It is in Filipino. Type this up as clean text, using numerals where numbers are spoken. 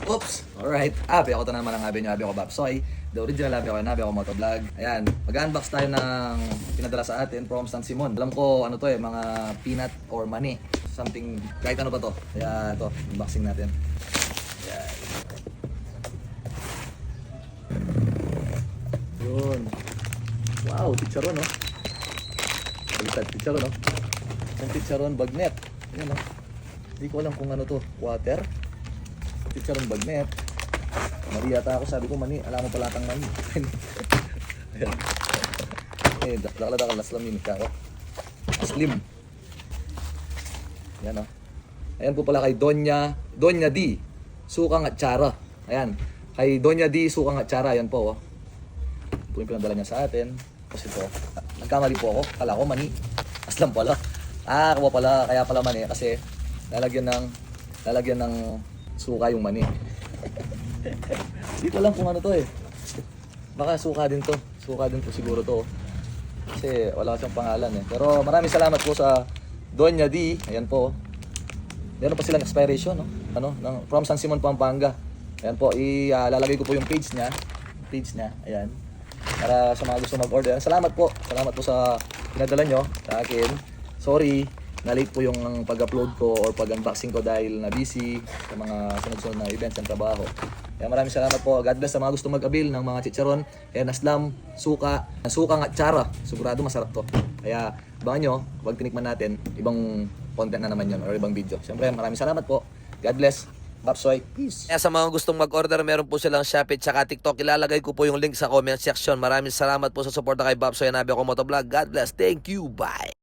Oops! Alright. Abi ako to naman ang abi nyo. Abi ako Babsoy. The original abi ako. Abi ako Motovlog. Ayan. Mag-unbox tayo ng pinadala sa atin from San Simon. Alam ko ano to mga peanut or mani. Something, kahit ano pa to. Kaya ito, unboxing natin. Ayan. Yun. Wow, chicharon no? Baliktad, chicharon no? Isang chicharon bagnet. Ayan no? Hindi ko alam kung ano to. Water? Chicharon bagnet. Mali yata ako, sabi ko mani. Alam mo pala kang mani. Ayan. Eh, dakala aslam yun ka. Aslim. Ayan o. Ayan po pala kay Doña D. Sukang at Tsara. Ayan. Kay Doña D. Sukang at Tsara. Ayan po o. Ito yung pinadala niya sa atin. Kasi ito. Nagkamali po ako. Kala ko mani. Aslam pala. Kawa pala. Kaya pala mani. Kasi lalagyan ng suka yung mani. Hindi ko alam kung ano to eh. Baka suka din to. Suka din to siguro to. Kasi wala siyang pangalan eh. Pero maraming salamat po sa Doña D. Ayan po. Meron pa silang expiration no? From San Simon, Pampanga. Ayan po, ilalagay ko po yung page niya. Ayan. Para sa mga gusto mag-order. Salamat po sa pinadala nyo sa akin. Sorry na late po yung pag-upload ko or pag-unboxing ko dahil na busy sa mga sunod-sunod na events ng trabaho. Kaya maraming salamat po. God bless sa mga gusto mag-avail ng mga chicharon. Ayan, aslam, sukang at tsara. Sigurado masarap to. Kaya abangan nyo, pag tinikman natin, ibang content na naman yun or ibang video. Siyempre, maraming salamat po. God bless. Babsoy. Peace. Kaya sa mga gustong mag-order, meron po silang Shopee at TikTok. Ilalagay ko po yung link sa comment section. Maraming salamat po sa suporta kay Babsoy. Nabi ako Motovlog. God bless. Thank you. Bye.